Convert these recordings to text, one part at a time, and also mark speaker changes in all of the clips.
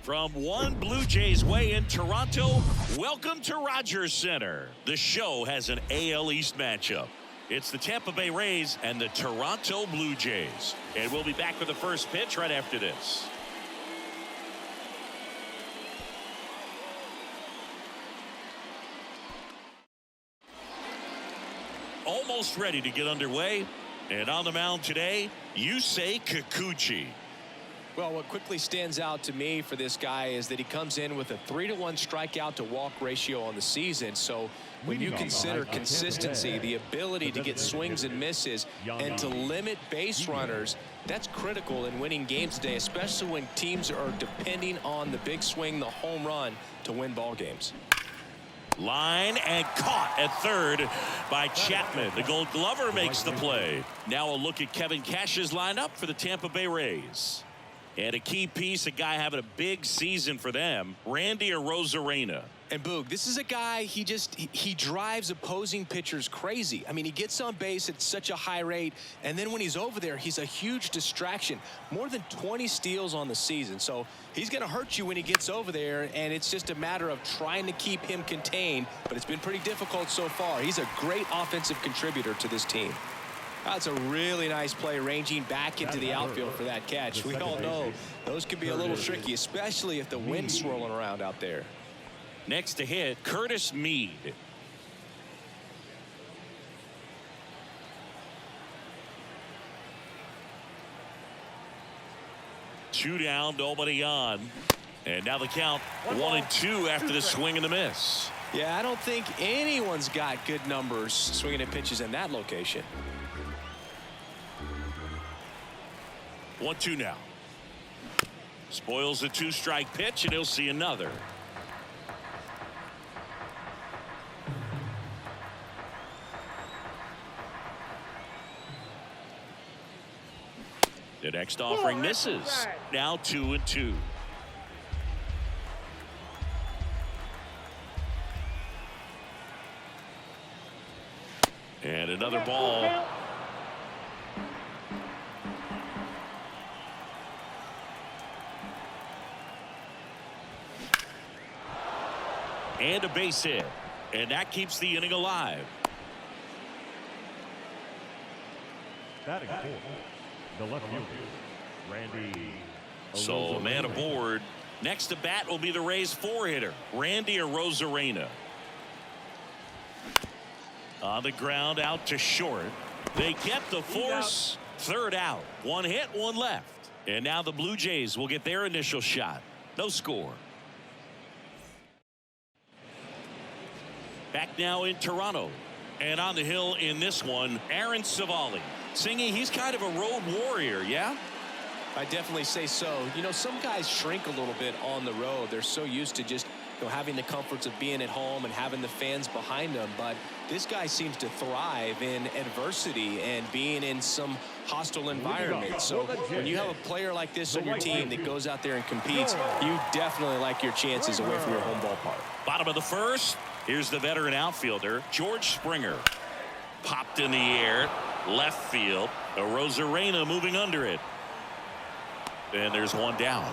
Speaker 1: From one Blue Jays way in Toronto, welcome to Rogers Center. The show has an AL East matchup. It's the Tampa Bay Rays and the Toronto Blue Jays. And we'll be back for the first pitch right after this. Almost ready to get underway. And on the mound today, Yusei Kikuchi.
Speaker 2: Well, what quickly stands out to me for this guy is that he comes in with a 3-to-1 strikeout to walk ratio on the season. So when you consider consistency, the ability to get swings and misses and to limit base runners, that's critical in winning games today, especially when teams are depending on the big swing, the home run, to win ball games.
Speaker 1: Line and caught at third by Chapman. The Gold Glover makes the play. Now a look at Kevin Cash's lineup for the Tampa Bay Rays. And a key piece, a guy having a big season for them, Randy Arozarena.
Speaker 2: And Boog, this is a guy, he drives opposing pitchers crazy. I mean, he gets on base at such a high rate, and then when he's over there, he's a huge distraction. More than 20 steals on the season. So he's going to hurt you when he gets over there, and it's just a matter of trying to keep him contained, but it's been pretty difficult so far. He's a great offensive contributor to this team. That's a really nice play, ranging back into the outfield for that catch. We all know those can be a little tricky, especially if the wind's swirling around out there.
Speaker 1: Next to hit, Curtis Mead. Two down, nobody on. And now the count 1-2 after the swing and the miss.
Speaker 2: Yeah, I don't think anyone's got good numbers swinging at pitches in that location.
Speaker 1: 1-2 now. Spoils the 2-strike pitch, and he'll see another. The next offering misses. Now 2-2. And another ball. And a base hit. And that keeps the inning alive.
Speaker 3: Batting fourth, the left fielder, Randy.
Speaker 1: So a man aboard. Next to bat will be the Rays 4-hitter, Randy Arozarena. On the ground, out to short. They kept the force. Third out. One hit, one left. And now the Blue Jays will get their initial shot. No score. Back now in Toronto. And on the hill in this one, Aaron Civale. Singy, he's kind of a road warrior, yeah?
Speaker 2: I definitely say so. You know, some guys shrink a little bit on the road. They're so used to just, having the comforts of being at home and having the fans behind them. But this guy seems to thrive in adversity and being in some hostile environment. So when you have a player like this on your team that goes out there and competes, you definitely like your chances away from your home ballpark.
Speaker 1: Bottom of the first. Here's the veteran outfielder, George Springer. Popped in the air, left field. Arozarena moving under it. And there's one down.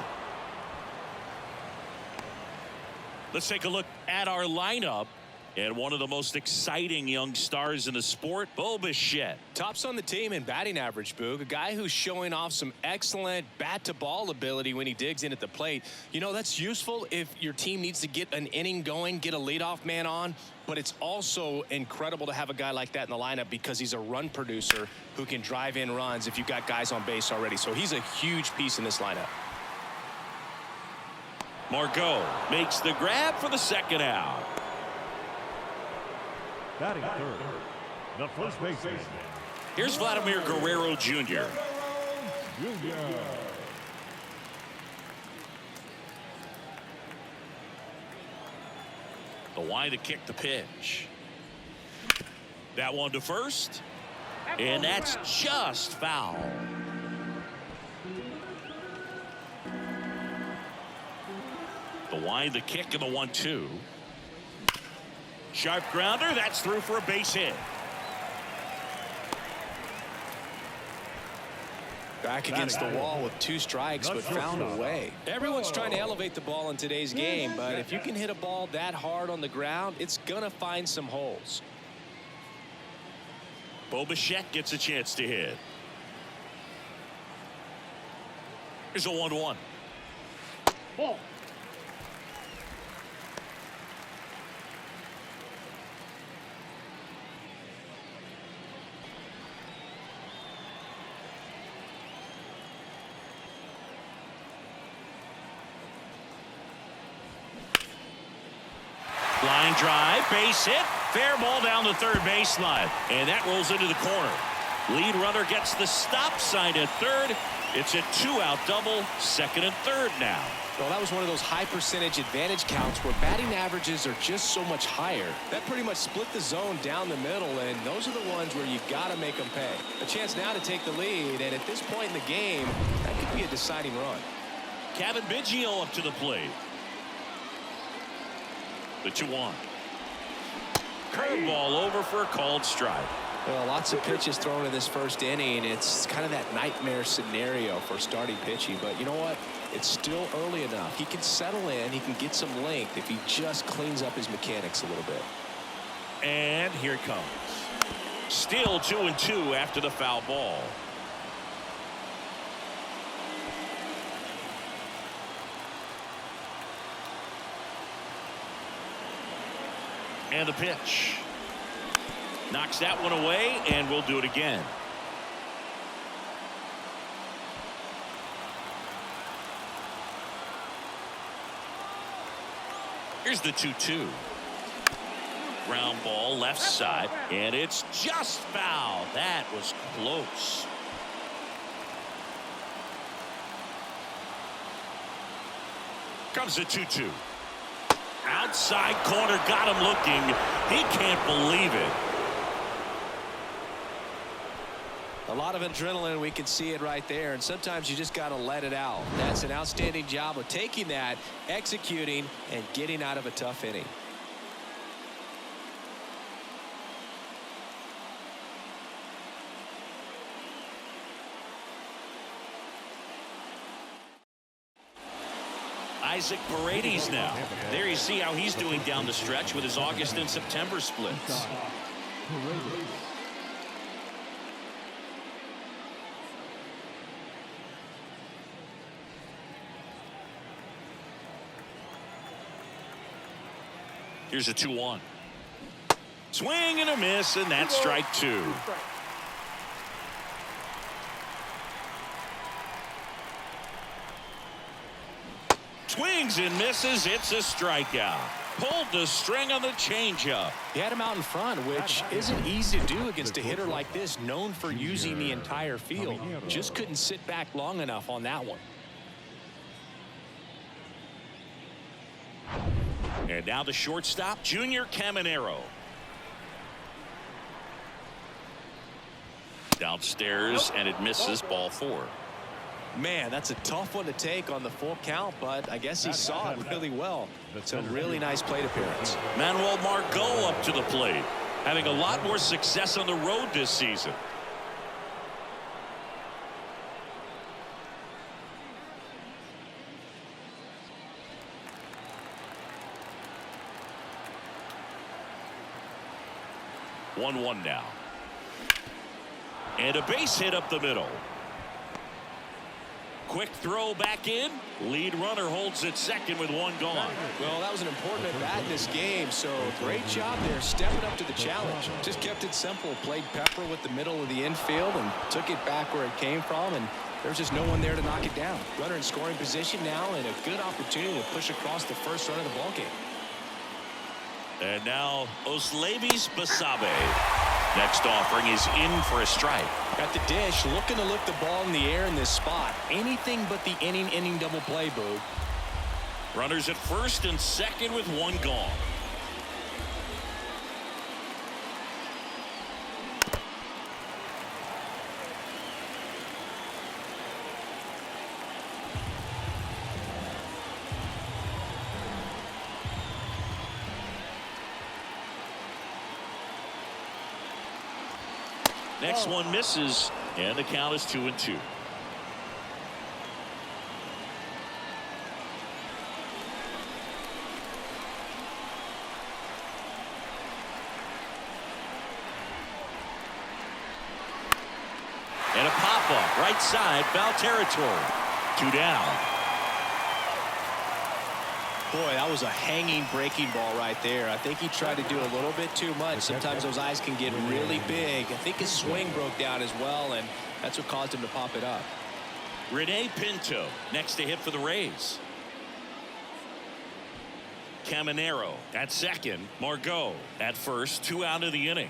Speaker 1: Let's take a look at our lineup. And one of the most exciting young stars in the sport, Bo Bichette.
Speaker 2: Tops on the team in batting average, Boog. A guy who's showing off some excellent bat-to-ball ability when he digs in at the plate. You know, that's useful if your team needs to get an inning going, get a leadoff man on. But it's also incredible to have a guy like that in the lineup because he's a run producer who can drive in runs if you've got guys on base already. So he's a huge piece in this lineup.
Speaker 1: Margot makes the grab for the second out.
Speaker 3: Batting third, the first baseman.
Speaker 1: Here's Vladimir Guerrero Jr. The wide to kick the pitch. That one to first. And that's just foul. The wide, the kick, and the 1-2. Sharp grounder. That's through for a base hit.
Speaker 2: Back against the wall with 2 strikes, but found a way. Everyone's trying to elevate the ball in today's game, but if you can hit a ball that hard on the ground, it's going to find some holes.
Speaker 1: Bo Bichette gets a chance to hit. Here's a 1-1.
Speaker 3: Ball.
Speaker 1: Line drive, base hit, fair ball down the third baseline, and that rolls into the corner. Lead runner gets the stop sign at third. It's a 2-out double, second and third now.
Speaker 2: Well, that was one of those high percentage advantage counts where batting averages are just so much higher. That pretty much split the zone down the middle, and those are the ones where you got to make them pay. A chance now to take the lead, and at this point in the game, that could be a deciding run.
Speaker 1: Kevin Biggio up to the plate. The 2-1. Curveball over for a called strike.
Speaker 2: Well, lots of pitches thrown in this first inning. It's kind of that nightmare scenario for starting pitching. But you know what? It's still early enough. He can settle in. He can get some length if he just cleans up his mechanics a little bit.
Speaker 1: And here it comes. Still 2-2 after the foul ball. And the pitch. Knocks that one away, and we'll do it again. Here's the 2-2. Ground ball left side, and it's just foul. That was close. Comes the 2-2. Outside corner, got him looking. He can't believe it.
Speaker 2: A lot of adrenaline, we can see it right there, and sometimes you just got to let it out. That's an outstanding job of taking that, executing, and getting out of a tough inning.
Speaker 1: Isaac Paredes now. There you see how he's doing down the stretch with his August and September splits. Here's a 2-1. Swing and a miss, and that's strike 2. Swings and misses. It's a strikeout. Pulled the string on the changeup.
Speaker 2: He had him out in front, which isn't easy to do against a hitter like this, known for using the entire field. Just couldn't sit back long enough on that one.
Speaker 1: And now the shortstop, Junior Caminero. Downstairs, and it misses, ball 4.
Speaker 2: Man, that's a tough one to take on the full count, but I guess he saw it really well. It's a really nice plate appearance.
Speaker 1: Manuel Margot up to the plate, having a lot more success on the road this season. One now. And a base hit up the middle. Quick throw back in. Lead runner holds at second with 1 gone.
Speaker 2: Well, that was an important at bat in this game, so great job there stepping up to the challenge. Just kept it simple, played pepper with the middle of the infield and took it back where it came from, and there's just no one there to knock it down. Runner in scoring position now, and a good opportunity to push across the first run of the ballgame.
Speaker 1: And now Oslevis Basabe. Next offering is in for a strike.
Speaker 2: At the dish, looking to lift the ball in the air in this spot. Anything but the inning double play, Boo.
Speaker 1: Runners at first and second with 1 gone. Next one misses, and the count is 2-2. off. Right side, foul territory. 2 down.
Speaker 2: Boy, that was a hanging breaking ball right there. I think he tried to do a little bit too much. Sometimes those eyes can get really big. I think his swing broke down as well, and that's what caused him to pop it up.
Speaker 1: Rene Pinto next to hit for the Rays. Caminero at second. Margot at first. 2 out of the inning.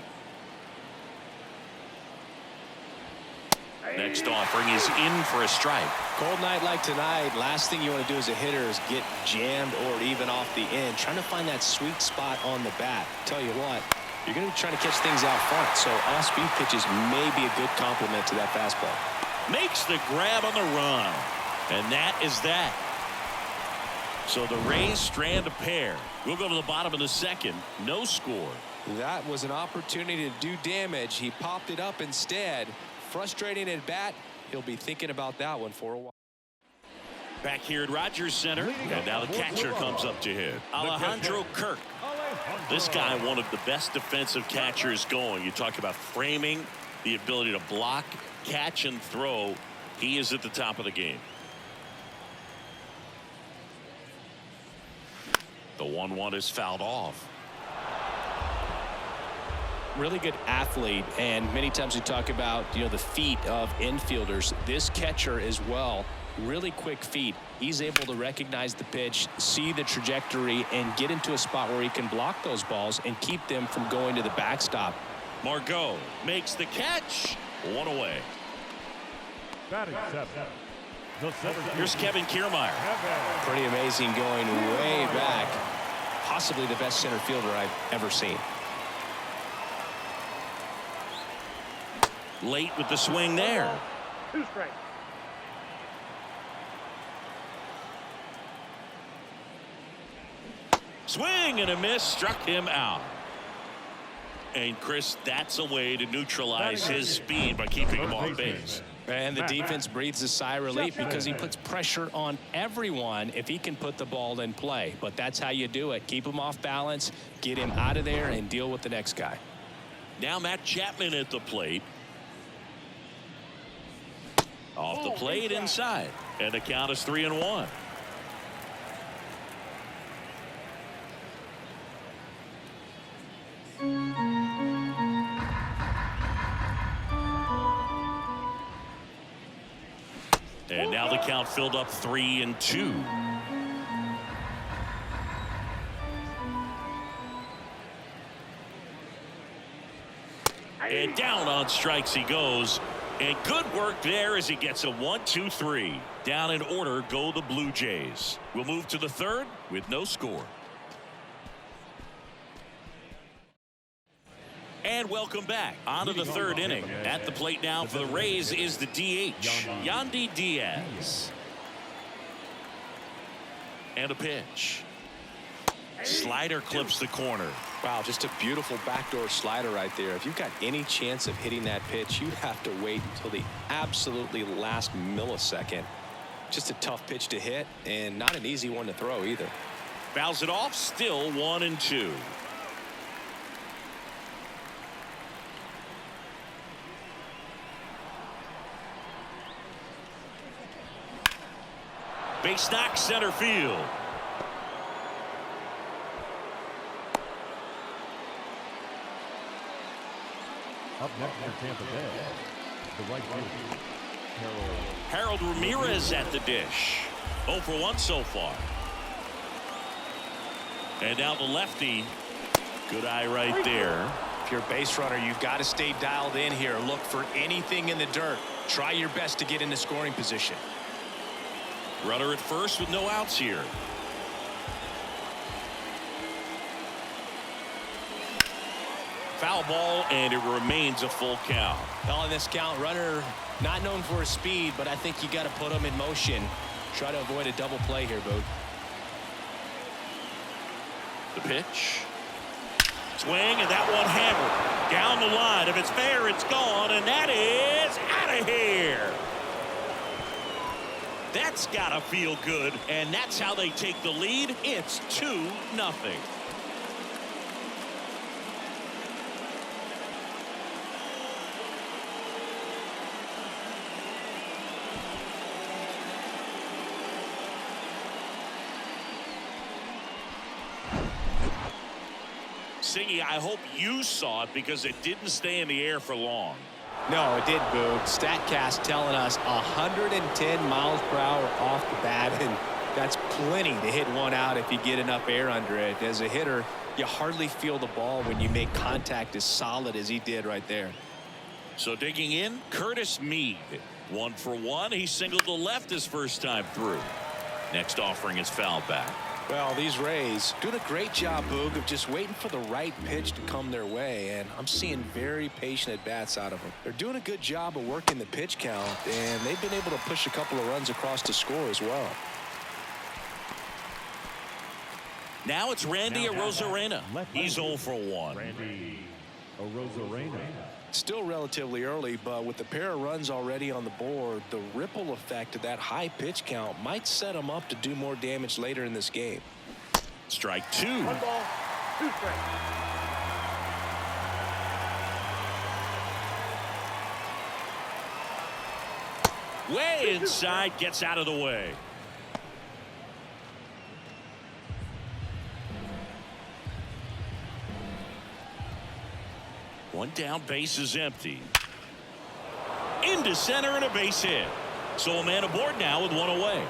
Speaker 1: Next offering is in for a strike.
Speaker 2: Cold night like tonight, last thing you want to do as a hitter is get jammed or even off the end. Trying to find that sweet spot on the bat. Tell you what, you're going to be trying to catch things out front, so off-speed pitches may be a good complement to that fastball.
Speaker 1: Makes the grab on the run. And that is that. So the Rays strand a pair. We'll go to the bottom of the second. No score.
Speaker 2: That was an opportunity to do damage. He popped it up instead. Frustrating at bat. He'll be thinking about that one for a while.
Speaker 1: Back here at Rogers Center. And now the catcher comes up to hit. Alejandro Kirk. This guy, one of the best defensive catchers going. You talk about framing, the ability to block, catch, and throw. He is at the top of the game. The 1-1 is fouled off.
Speaker 2: Really good athlete, and many times we talk about the feet of infielders. This catcher as well, really quick feet. He's able to recognize the pitch, see the trajectory, and get into a spot where he can block those balls and keep them from going to the backstop.
Speaker 1: Margot makes the catch. 1 away.
Speaker 3: Batting seven.
Speaker 1: Here's Kevin Kiermaier.
Speaker 2: Pretty amazing, going way back. Possibly the best center fielder I've ever seen.
Speaker 1: Late with the swing there.
Speaker 3: 2 strikes.
Speaker 1: Swing and a miss, struck him out. And Chris, that's a way to neutralize his speed by keeping him off base.
Speaker 2: And the defense breathes a sigh of relief because he puts pressure on everyone if he can put the ball in play. But that's how you do it. Keep him off balance, get him out of there, and deal with the next guy.
Speaker 1: Now Matt Chapman at the plate. Off the plate inside. And the count is 3-1. And now the count filled up 3-2. And down on strikes he goes. And good work there as he gets a 1-2-3. Down in order go the Blue Jays. We'll move to the third with no score. And welcome back. On to the third inning. At the plate now for the Rays is the DH, Yandy Diaz. And a pitch. Slider clips the corner.
Speaker 2: Wow, just a beautiful backdoor slider right there. If you've got any chance of hitting that pitch, you have to wait until the absolutely last millisecond. Just a tough pitch to hit, and not an easy one to throw either.
Speaker 1: Fouls it off, still 1-2. Base knock center field.
Speaker 3: Up next for Tampa Bay, the right fielder,
Speaker 1: Harold Ramirez at the dish. 0 for 1 so far. And now the lefty. Good eye right there.
Speaker 2: If you're a base runner, you've got to stay dialed in here. Look for anything in the dirt. Try your best to get into scoring position.
Speaker 1: Runner at first with no outs here. Foul ball, and it remains a full count.
Speaker 2: On this count, runner not known for his speed, but I think you got to put him in motion. Try to avoid a double play here, Boog.
Speaker 1: The pitch. Swing, and that one hammered. Down the line. If it's fair, it's gone, and that is out of here. That's got to feel good, and that's how they take the lead. It's 2-0. Singy, I hope you saw it because it didn't stay in the air for long.
Speaker 2: No, it did, Boog. StatCast telling us 110 miles per hour off the bat, and that's plenty to hit one out if you get enough air under it. As a hitter, you hardly feel the ball when you make contact as solid as he did right there.
Speaker 1: So digging in, Curtis Mead. 1 for 1. He singled to left his first time through. Next offering is fouled back.
Speaker 2: Well, these Rays doing a great job, Boog, of just waiting for the right pitch to come their way, and I'm seeing very patient at-bats out of them. They're doing a good job of working the pitch count, and they've been able to push a couple of runs across to score as well.
Speaker 1: Now it's Randy Arozarena. He's 0 for 1.
Speaker 3: Randy Arozarena.
Speaker 2: Still relatively early, but with the pair of runs already on the board, the ripple effect of that high pitch count might set him up to do more damage later in this game.
Speaker 1: Strike 2.
Speaker 4: 1 ball, 2 strikes.
Speaker 1: Way inside, gets out of the way. One down, base is empty. Into center and a base hit. So a man aboard now with one away.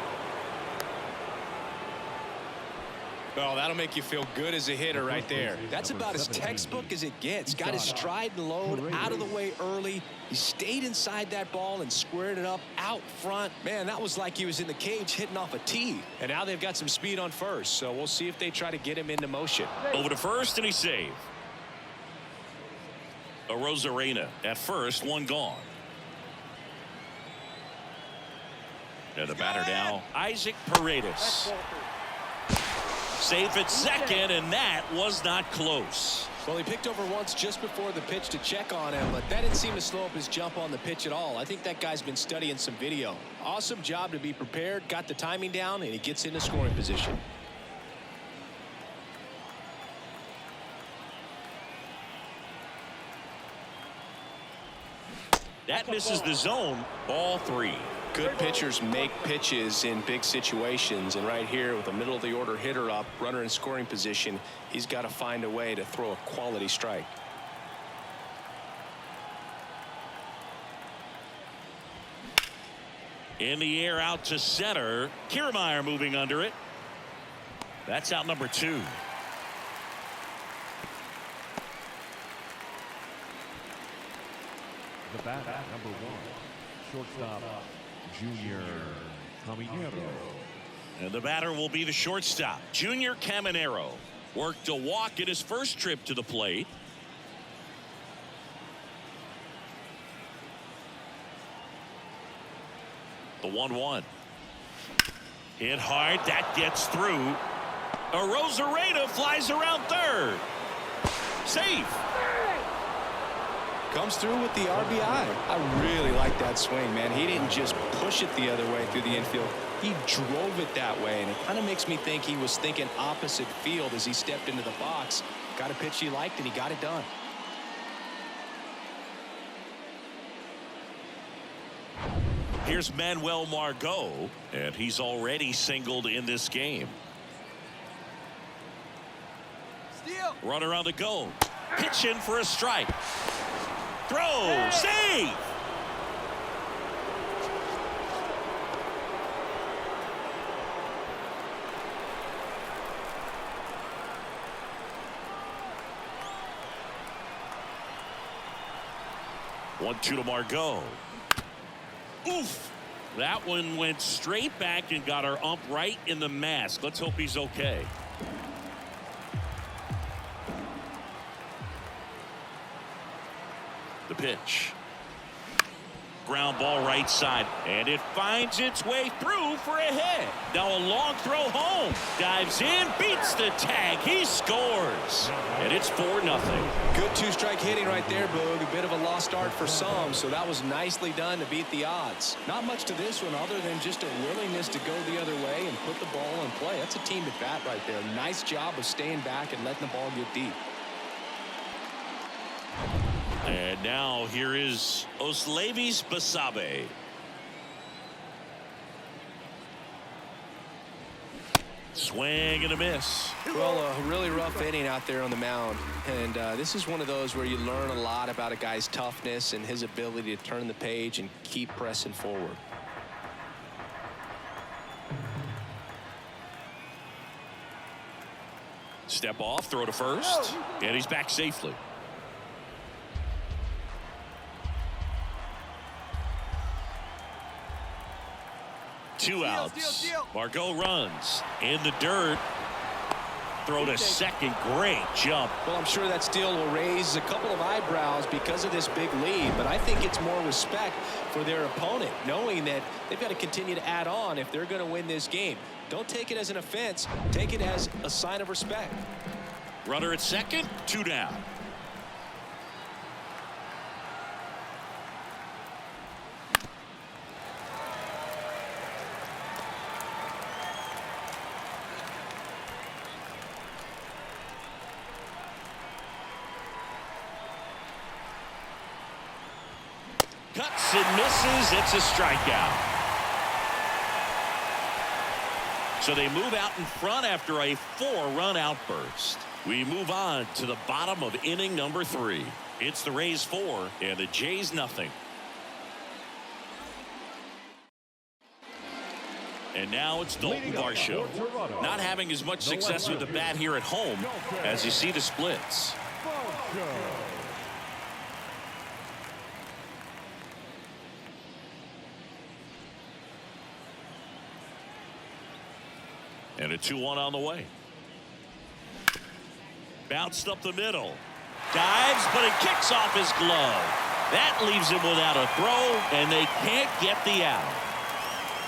Speaker 2: Well, that'll make you feel good as a hitter right there. That's about as textbook as it gets. Got his stride and load out of the way early. He stayed inside that ball and squared it up out front. Man, that was like he was in the cage hitting off a tee. And now they've got some speed on first, so we'll see if they try to get him into motion.
Speaker 1: Over to first, and he saved. Arozarena at first, one gone. And the batter now, Isaac Paredes. Safe at second, and that was not close.
Speaker 2: Well, he picked over once just before the pitch to check on him, but that didn't seem to slow up his jump on the pitch at all. I think that guy's been studying some video. Awesome job to be prepared, got the timing down, and he gets into scoring position.
Speaker 1: That misses the zone. Ball 3.
Speaker 2: Good pitchers make pitches in big situations, and right here with a middle of the order hitter up, runner in scoring position, he's got to find a way to throw a quality strike.
Speaker 1: In the air out to center. Kiermaier moving under it. That's out number 2.
Speaker 3: The bat, number 1. Shortstop, Junior Caminero.
Speaker 1: And the batter will be the shortstop, Junior Caminero. Worked a walk in his first trip to the plate. The 1-1. Hit hard. That gets through. Arozarena flies around third. Safe.
Speaker 2: Comes through with the RBI. I really like that swing, man. He didn't just push it the other way through the infield. He drove it that way, and it kind of makes me think he was thinking opposite field as he stepped into the box. Got a pitch he liked, and he got it done.
Speaker 1: Here's Manuel Margot, and he's already singled in this game.
Speaker 4: Steal.
Speaker 1: Runner on the go. Pitch in for a strike. Throw. Save. One-two to Margot. Oof. That one went straight back and got our ump right in the mask. Let's hope he's okay. The pitch. Ground ball right side, and it finds its way through for a hit. Now a long throw home. Dives in, beats the tag. He scores. And it's 4-0.
Speaker 2: Good two-strike hitting right there, Boog. A bit of a lost start for some, so that was nicely done to beat the odds. Not much to this one other than just a willingness to go the other way and put the ball in play. That's a team at bat right there. Nice job of staying back and letting the ball get deep.
Speaker 1: And now here is Oslevis Basabe. Swing and a miss.
Speaker 2: Well, a really rough inning out there on the mound. And this is one of those where you learn a lot about a guy's toughness and his ability to turn the page and keep pressing forward.
Speaker 1: Step off, throw to first, and he's back safely. Two outs. Margot runs in the dirt. Throw to second. Great jump.
Speaker 2: Well, I'm sure that steal will raise a couple of eyebrows because of this big lead, but I think it's more respect for their opponent, knowing that they've got to continue to add on if they're going to win this game. Don't take it as an offense. Take it as a sign of respect.
Speaker 1: Runner at second, 2 down. Cuts and misses. It's a strikeout. So they move out in front after a 4-run outburst. We move on to the bottom of inning number 3. It's the Rays 4 and the Jays nothing. And now it's Dalton Varsho. Not having as much success with the bat here at home as you see the splits. And a 2-1 on the way. Bounced up the middle. Dives, but it kicks off his glove. That leaves him without a throw, and they can't get the out.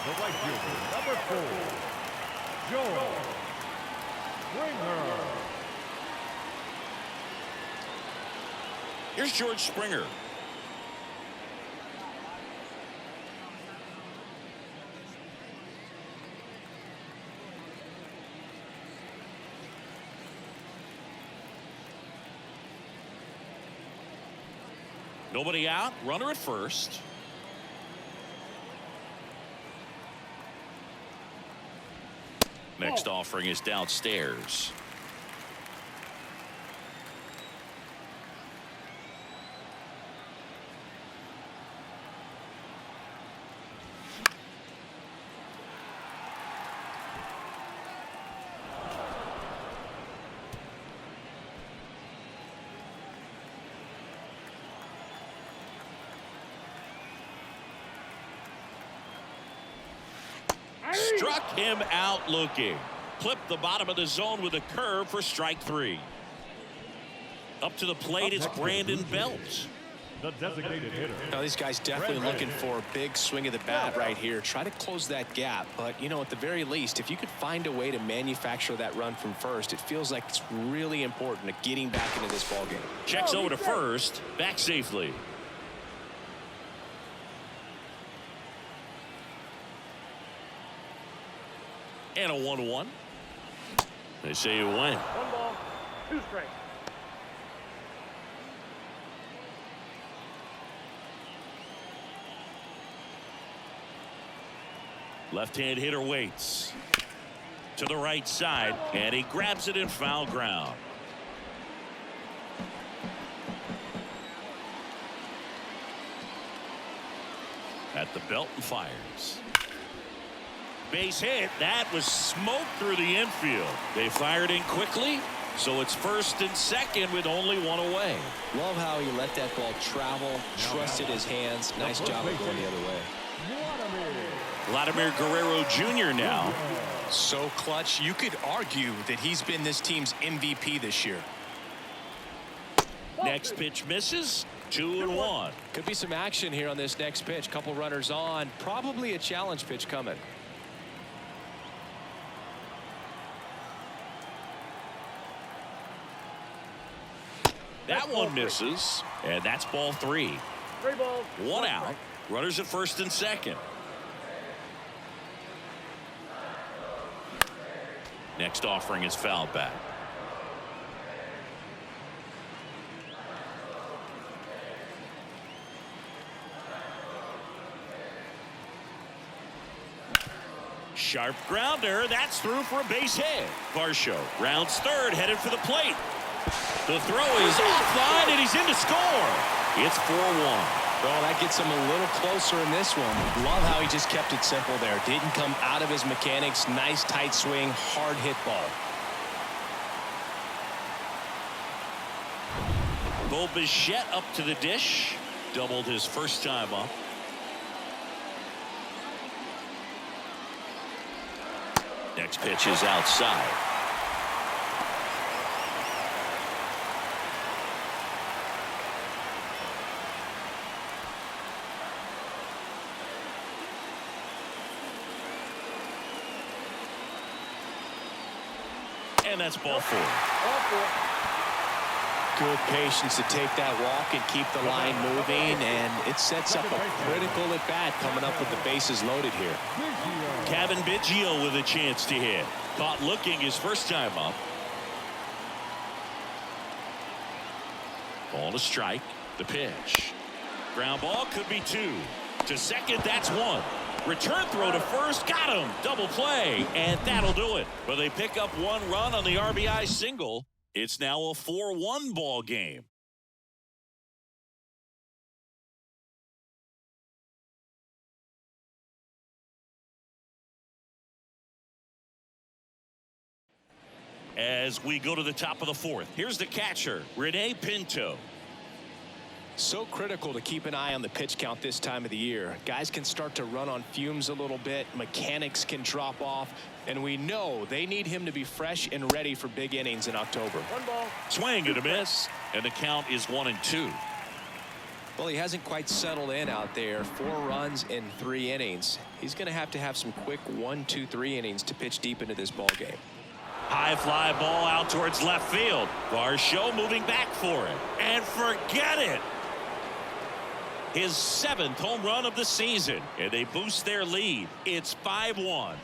Speaker 3: The right fielder, number 4, Joe Springer.
Speaker 1: Here's George Springer. Nobody out. Runner at first. Next offering is downstairs. Struck him out looking. Clipped the bottom of the zone with a curve for strike 3. Up to the plate, it's Brandon Belt.
Speaker 3: The designated hitter.
Speaker 2: Now, these guys definitely looking for a big swing of the bat right here. Try to close that gap. But, you know, at the very least, if you could find a way to manufacture that run from first, it feels like it's really important to getting back into this ballgame.
Speaker 1: Checks over to first. Back safely. And a 1-1. They say you win.
Speaker 4: 1 ball, 2 strikes.
Speaker 1: Left-hand hitter waits. To the right side, and he grabs it in foul ground. At the belt and fires. Base hit. That was smoke through the infield. They fired in quickly, so it's first and second with only 1 away.
Speaker 2: Love how he let that ball travel, trusted his hands. Nice job of going the other way.
Speaker 1: Vladimir Guerrero Jr. now.
Speaker 2: So clutch, you could argue that he's been this team's MVP this year.
Speaker 1: Next pitch misses. 2-1.
Speaker 2: Could be some action here on this next pitch. Couple runners on. Probably a challenge pitch coming.
Speaker 1: That one misses, and that's ball 3.
Speaker 4: 3 balls.
Speaker 1: 1 out. Runners at first and second. Next offering is fouled back. Sharp grounder. That's through for a base hit. Varsho rounds third, headed for the plate. The throw is offline, and he's in to score. It's 4-1.
Speaker 2: Well, that gets him a little closer in this one. Love how he just kept it simple there. Didn't come out of his mechanics. Nice tight swing, hard hit ball.
Speaker 1: Bo Bichette up to the dish. Doubled his first time up. Next pitch is outside. And that's ball four.
Speaker 4: Ball four.
Speaker 2: Good patience to take that walk and keep the line moving, and it sets up a critical at bat coming up with the bases loaded here.
Speaker 1: Kevin Biggio with a chance to hit. Caught looking his first time up. Ball to strike. The pitch. Ground ball could be two. To second, that's one. Return throw to first, got him. Double play, and that'll do it. But they pick up one run on the RBI single. It's now a 4-1 ball game. As we go to the top of the fourth, here's the catcher, Rene Pinto.
Speaker 2: So critical to keep an eye on the pitch count this time of the year. Guys can start to run on fumes a little bit. Mechanics can drop off. And we know they need him to be fresh and ready for big innings in October.
Speaker 4: One ball.
Speaker 1: Swing and a miss. And the count is 1-2.
Speaker 2: Well, he hasn't quite settled in out there. 4 runs in 3 innings. He's going to have some quick 1, 2, 3 innings to pitch deep into this ball game.
Speaker 1: High fly ball out towards left field. Varsho moving back for it. And forget it. His 7th home run of the season. And they boost their lead. It's 5-1.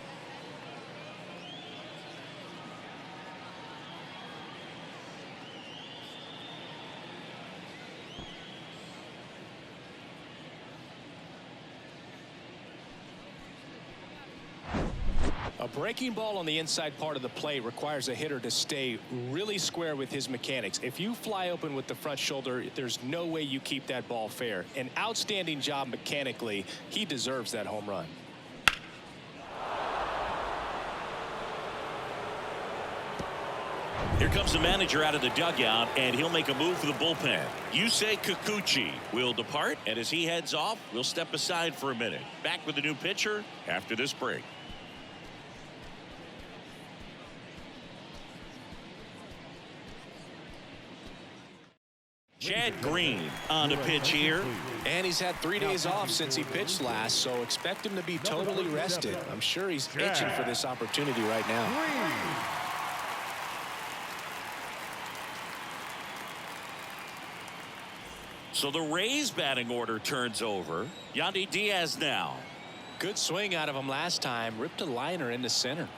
Speaker 2: A breaking ball on the inside part of the plate requires a hitter to stay really square with his mechanics. If you fly open with the front shoulder, there's no way you keep that ball fair. An outstanding job mechanically. He deserves that home run.
Speaker 1: Here comes the manager out of the dugout, and he'll make a move for the bullpen. Yusei Kikuchi will depart, and as he heads off, we'll step aside for a minute. Back with the new pitcher after this break. Chad Green on the pitch here.
Speaker 2: And he's had 3 days off since he pitched last, so expect him to be totally rested. I'm sure he's itching for this opportunity right now.
Speaker 1: So the Rays batting order turns over. Yandy Diaz now.
Speaker 2: Good swing out of him last time. Ripped a liner into center.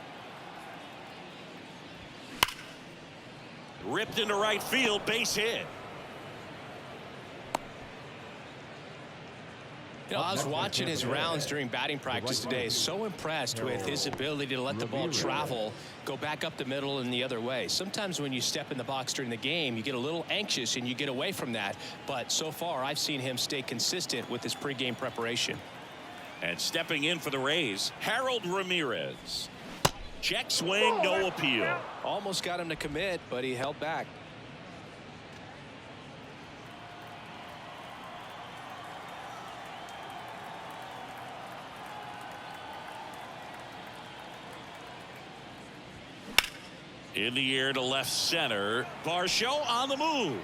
Speaker 1: Ripped into right field, base hit.
Speaker 2: You know, I was watching his rounds during batting practice today. So impressed with his ability to let the ball travel, go back up the middle and the other way. Sometimes when you step in the box during the game, you get a little anxious and you get away from that. But so far, I've seen him stay consistent with his pregame preparation.
Speaker 1: And stepping in for the Rays, Harold Ramirez. Check swing, no appeal.
Speaker 2: Almost got him to commit, but he held back.
Speaker 1: In the air to left center. Varsho on the move.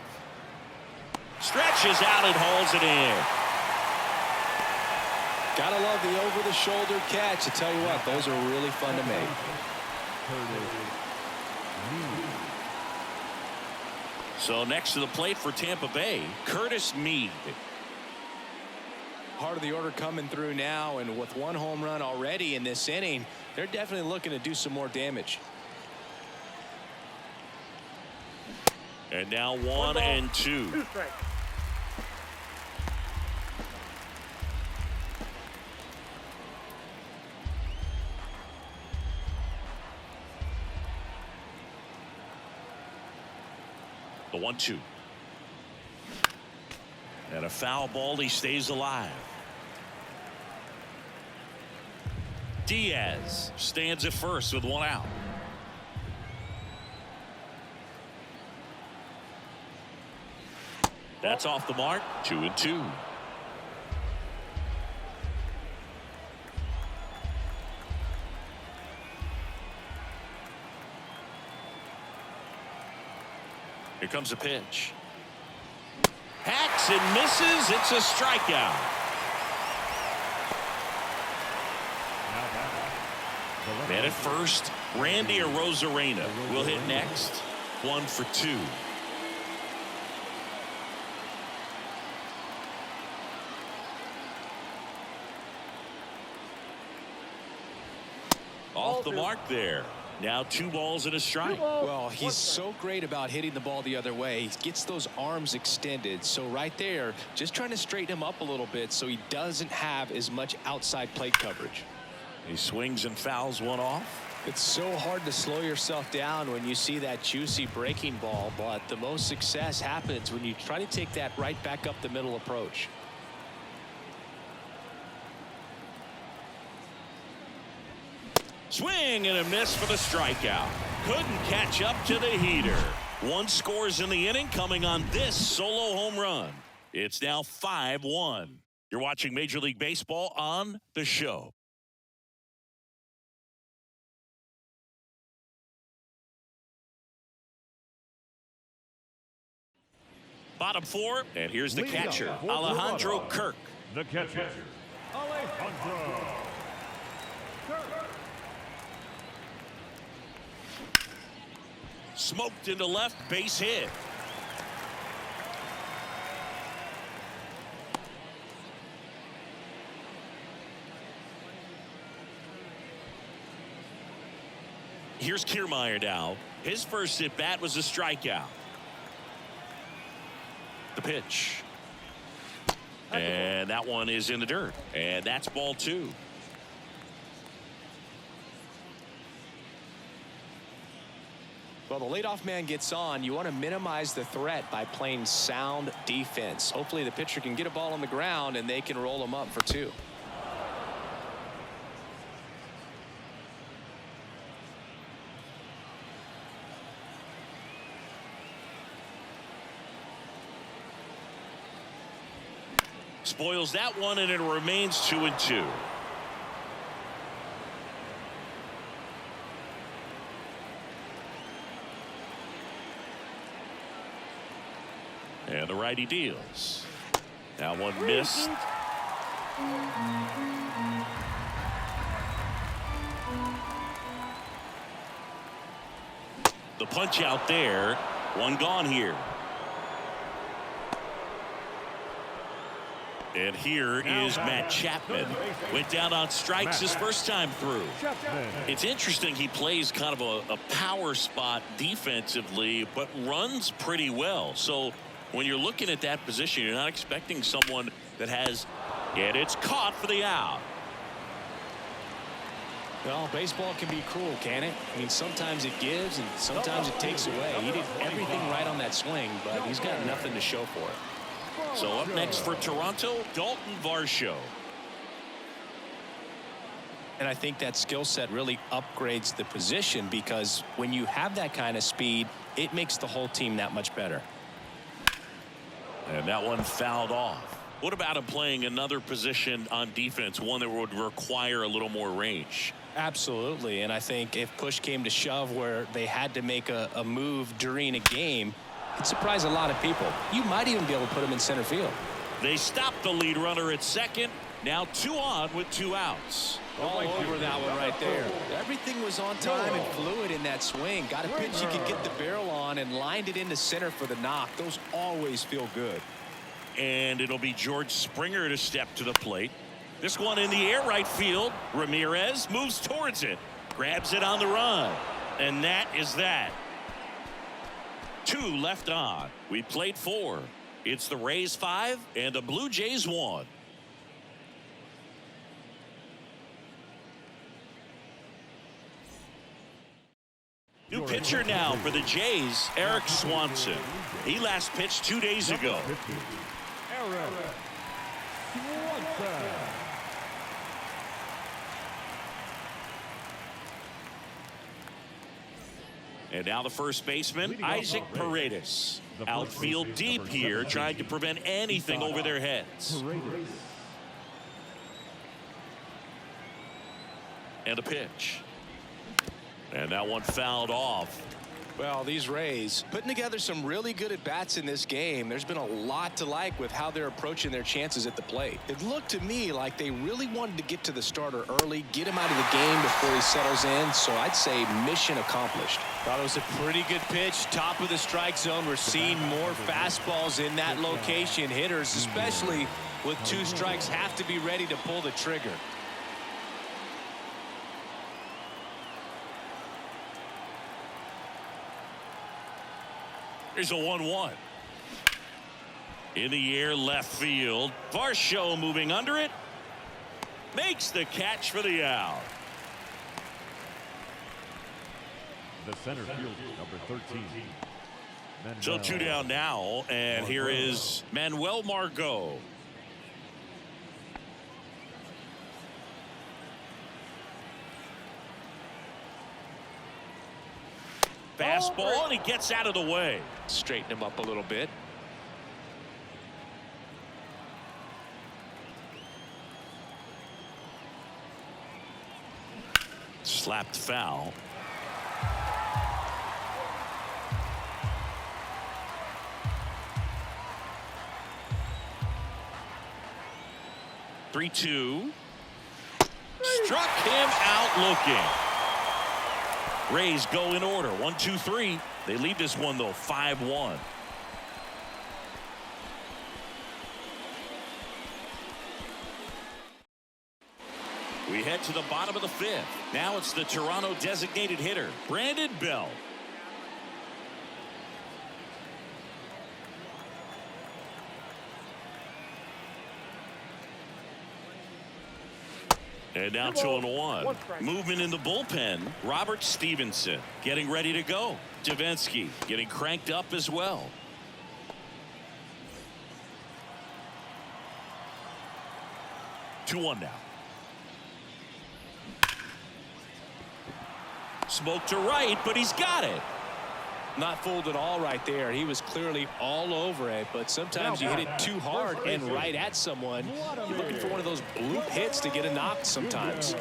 Speaker 1: Stretches out and holds it in.
Speaker 2: Gotta love the over-the-shoulder catch. I tell you what, those are really fun to make.
Speaker 1: So next to the plate for Tampa Bay, Curtis Mead.
Speaker 2: Part of the order coming through now, and with 1 home run already in this inning, they're definitely looking to do some more damage.
Speaker 1: And now 1-2.
Speaker 4: 2 strikes.
Speaker 1: The 1-2. And a foul ball. He stays alive. Diaz stands at first with one out. That's off the mark. 2-2. Here comes a pitch. Hacks and misses. It's a strikeout. Man at first, Randy Arozarena will hit next. 1 for 2. Off the mark there. Now 2 balls and a strike.
Speaker 2: Well, he's so great about hitting the ball the other way. He gets those arms extended. So right there, just trying to straighten him up a little bit so he doesn't have as much outside plate coverage.
Speaker 1: He swings and fouls one off.
Speaker 2: It's so hard to slow yourself down when you see that juicy breaking ball, but the most success happens when you try to take that right back up the middle approach.
Speaker 1: Swing and a miss for the strikeout. Couldn't catch up to the heater. 1 scores in the inning coming on this solo home run. It's now 5-1. You're watching Major League Baseball on The Show. Bottom 4, and here's the catcher, Alejandro Kirk.
Speaker 3: The catcher, Alejandro Kirk.
Speaker 1: Smoked into left, base hit. Here's Kiermaier now. His first at bat was a strikeout. The pitch. And that one is in the dirt. And that's ball 2.
Speaker 2: Well, the leadoff man gets on. You want to minimize the threat by playing sound defense. Hopefully the pitcher can get a ball on the ground and they can roll him up for 2.
Speaker 1: Spoils that one, and it remains 2-2. And the righty deals. That one missed. The punch out there. 1 gone here. And here is Matt Chapman. Went down on strikes his first time through. It's interesting, he plays kind of a power spot defensively, but runs pretty well. So when you're looking at that position, you're not expecting someone that has, and it's caught for the out.
Speaker 2: Well, baseball can be cruel, can it? I mean, sometimes it gives and sometimes it takes away. He did everything right on that swing, but he's got nothing to show for it.
Speaker 1: So up next for Toronto, Dalton Varsho.
Speaker 2: And I think that skill set really upgrades the position, because when you have that kind of speed, it makes the whole team that much better.
Speaker 1: And that one fouled off. What about him playing another position on defense, one that would require a little more range?
Speaker 2: Absolutely. And I think if push came to shove where they had to make a move during a game, it'd surprise a lot of people. You might even be able to put him in center field.
Speaker 1: They stopped the lead runner at second. Now 2 on with 2 outs.
Speaker 2: All over that one right there. Everything was on time and fluid in that swing. Got a pitch you could get the barrel on and lined it into center for the knock. Those always feel good.
Speaker 1: And it'll be George Springer to step to the plate. This one in the air right field. Ramirez moves towards it. Grabs it on the run. And that is that. 2 left on. We played 4. It's the Rays 5 and the Blue Jays 1. new pitcher now for the Jays, Eric Swanson. He last pitched 2 days ago.
Speaker 3: Eric Swanson.
Speaker 1: And now the first baseman, Isaac Paredes. Outfield deep here, trying to prevent anything over their heads. And a pitch. And that one fouled off.
Speaker 2: Well, these Rays putting together some really good at-bats in this game. There's been a lot to like with how they're approaching their chances at the plate. It looked to me like they really wanted to get to the starter early, get him out of the game before he settles in. So I'd say mission accomplished.
Speaker 5: Thought it was a pretty good pitch. Top of the strike zone. We're seeing more fastballs in that location. Hitters, especially with 2 strikes, have to be ready to pull the trigger.
Speaker 1: Here's a 1-1. In the air, left field. Varsho moving under it. Makes the catch for the out.
Speaker 3: The center field, number 13.
Speaker 1: So 2 down now, and here is Manuel Margot. Fastball, and he gets out of the way.
Speaker 2: Straighten him up a little bit.
Speaker 1: Slapped foul. Three-two. Struck him out looking. Rays go in order. 1, 2, 3. They lead this one though 5-1. We head to the bottom of the 5th. Now it's the Toronto designated hitter, Brandon Bell. And now 2-1. Movement in the bullpen. Robert Stevenson getting ready to go. Davinsky getting cranked up as well. Two 2-1 now. Smoke to right, but he's got it.
Speaker 2: Not fooled at all right there. He was clearly all over it, but sometimes you hit it too hard and right at someone. You're looking for one of those bloop hits to get a knock sometimes.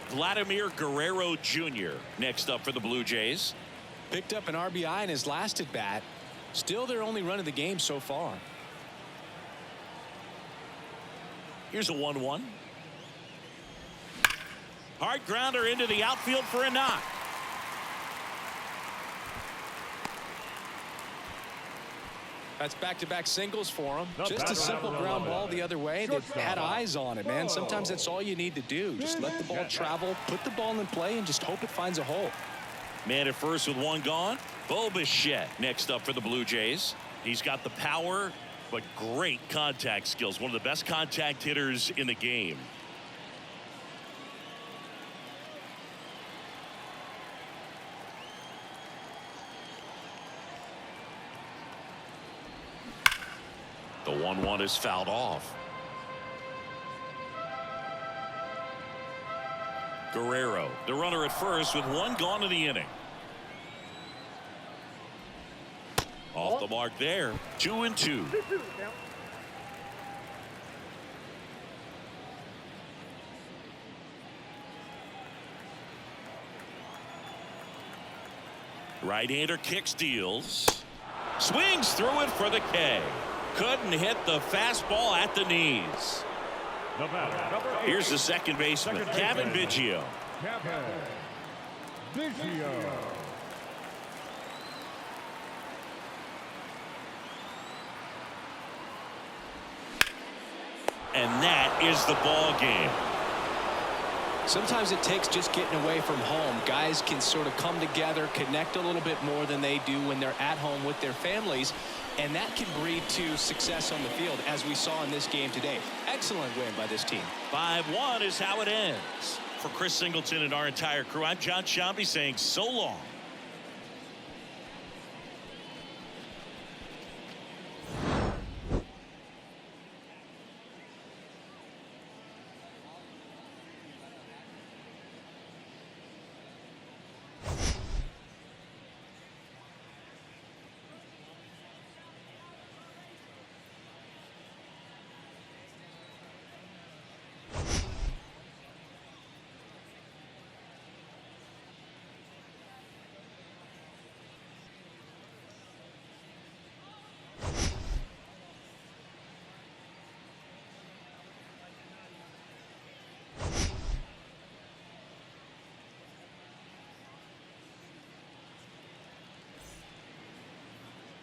Speaker 1: Vladimir Guerrero Jr. next up for the Blue Jays.
Speaker 2: Picked up an RBI in his last at bat. Still their only run of the game so far.
Speaker 1: Here's a 1-1. Hard grounder into the outfield for a knock.
Speaker 2: That's back-to-back singles for him. Just a simple ground ball the other way. They've had eyes on it, man. Sometimes that's all you need to do. Just let the ball travel, put the ball in play, and just hope it finds a hole.
Speaker 1: Man at first with one gone. Bo Bichette next up for the Blue Jays. He's got the power, but great contact skills. One of the best contact hitters in the game. The 1-1 is fouled off. Guerrero, the runner at first with one gone in the inning. Off the mark there. 2-2. Right-hander kicks, deals. Swings through it for the K. Couldn't hit the fastball at the knees. Here's the second baseman, Kevin Biggio. And that is the ball game.
Speaker 2: Sometimes it takes just getting away from home. Guys can sort of come together, connect a little bit more than they do when they're at home with their families. And that can breed to success on the field, as we saw in this game today. Excellent win by this team.
Speaker 1: 5-1 is how it ends. For Chris Singleton and our entire crew, I'm John Shambi saying so long.